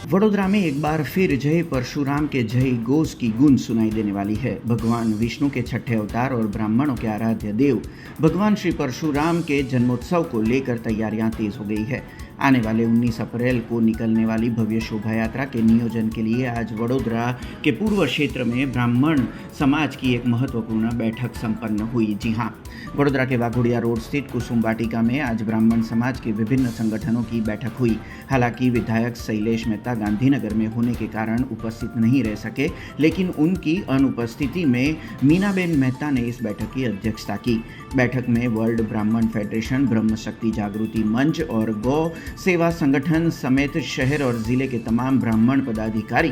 वडोदरा में एक बार फिर जय परशुराम के जय घोष की गूंज सुनाई देने वाली है। भगवान विष्णु के छठे अवतार और ब्राह्मणों के आराध्य देव भगवान श्री परशुराम के जन्मोत्सव को लेकर तैयारियां तेज हो गई है। आने वाले 19 अप्रैल को निकलने वाली भव्य शोभा यात्रा के नियोजन के लिए आज वडोदरा के पूर्व क्षेत्र में ब्राह्मण समाज की एक महत्वपूर्ण बैठक संपन्न हुई। जी हाँ, वडोदरा के वाघोड़िया रोड स्थित कुसुम वाटिका में आज ब्राह्मण समाज के विभिन्न संगठनों की बैठक हुई। हालांकि विधायक शैलेश मेहता गांधीनगर में होने के कारण उपस्थित नहीं रह सके, लेकिन उनकी अनुपस्थिति में मीनाबेन मेहता ने इस बैठक की अध्यक्षता की। बैठक में वर्ल्ड ब्राह्मण फेडरेशन, ब्रह्म शक्ति जागृति मंच और गौ सेवा संगठन समेत शहर और जिले के तमाम ब्राह्मण पदाधिकारी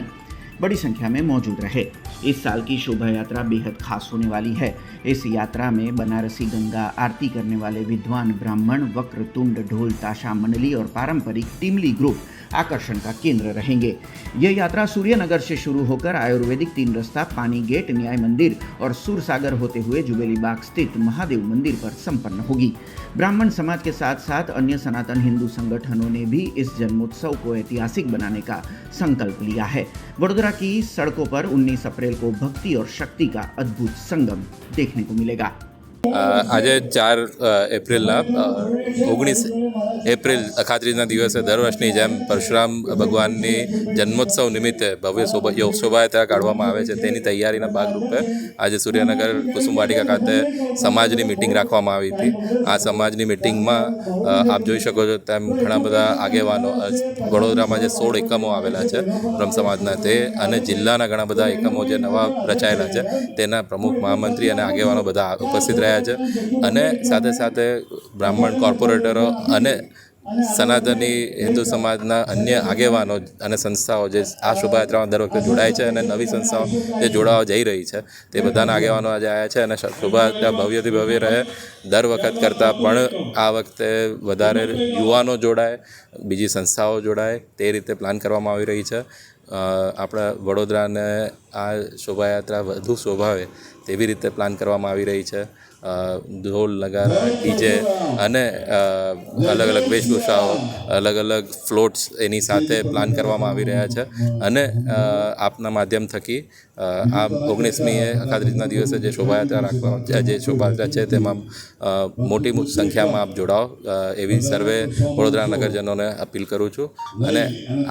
बड़ी संख्या में मौजूद रहे। इस साल की शोभा यात्रा बेहद खास होने वाली है। इस यात्रा में बनारसी गंगा आरती करने वाले विद्वान ब्राह्मण, वक्रतुंड, ढोल ताशा मंडली और पारंपरिक टिमली ग्रुप आकर्षण का केंद्र रहेंगे। यह यात्रा सूर्यनगर से शुरू होकर आयुर्वेदिक 3 रस्ता, पानी गेट, न्याय मंदिर और सूरसागर होते हुए जुबेली बाग स्थित महादेव मंदिर पर संपन्न होगी। ब्राह्मण समाज के साथ साथ अन्य सनातन हिंदू संगठनों ने भी इस जन्मोत्सव को ऐतिहासिक बनाने का संकल्प लिया है। वडोदरा की सड़कों पर 19 अप्रैल को भक्ति और शक्ति का अद्भुत संगम देखने को मिलेगा। આજે 4 એપ્રિલના 19 એપ્રિલ અખાત્રીજના દિવસે દર વર્ષની જેમ પરશુરામ ભગવાનની જન્મોત્સવ નિમિત્તે ભવ્ય શોભાયાત્રા કાઢવામાં આવે છે, તેની તૈયારીના ભાગરૂપે આજે સૂર્યનગર કુસુમ વાટિકા ખાતે સમાજની મિટિંગ રાખવામાં આવી હતી। આ સમાજની મિટિંગમાં આપ જોઈ શકો છો તેમ ઘણા બધા આગેવાનો વડોદરામાં જે 16 એકમો આવેલા છે બ્રહ્મ સમાજના તે અને જિલ્લાના ઘણા બધા એકમો જે નવા રચાયેલા છે તેના પ્રમુખ, મહામંત્રી અને આગેવાનો બધા ઉપસ્થિત રહ્યા છે અને સાથે સાથે બ્રાહ્મણ કોર્પોરેટરો અને સનાતની હિન્દુ સમાજના અન્ય આગેવાનો અને સંસ્થાઓ જે આ શોભાયાત્રામાં દર વખતે જોડાય છે અને નવી સંસ્થાઓ જે જોડાવા જઈ રહી છે તે બધાના આગેવાનો આજે આવ્યા છે અને શોભાયાત્રા ભવ્યથી ભવ્ય રહે દર વખત કરતાં પણ આ વખતે વધારે યુવાનો જોડાય, બીજી સંસ્થાઓ જોડાય તે રીતે પ્લાન કરવામાં આવી રહી છે। આપણા વડોદરાને આ શોભાયાત્રા વધુ શોભાવે તેવી રીતે પ્લાન કરવામાં આવી રહી છે। ઢોલ, નગારા, ડીજે અને અલગ અલગ વેશભૂષાઓ, અલગ અલગ ફ્લોટ્સ એની સાથે પ્લાન કરવામાં આવી રહ્યા છે અને આપના માધ્યમ થકી આ 19મીએ અખાત્રીજના દિવસે જે શોભાયાત્રા જે શોભાયાત્રા છે તેમાં મોટી સંખ્યામાં આપ જોડાઓ એવી સર્વે વડોદરા નગરજનોને અપીલ કરું છું અને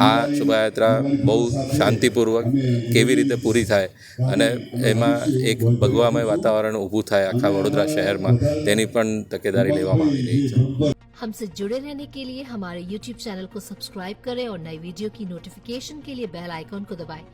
આ શોભાયાત્રા બહુ શાંતિપૂર્વક કેવી રીતે પૂરી થાય અને એમાં એક ભગવામય વાતાવરણ ઊભું થાય આખા વડોદરા शहर में तेनी पण तकेदारी लेवामां आवी रही है। हमसे जुड़े रहने के लिए हमारे YouTube चैनल को सब्सक्राइब करें और नई वीडियो की नोटिफिकेशन के लिए बेल आइकॉन को दबाएं।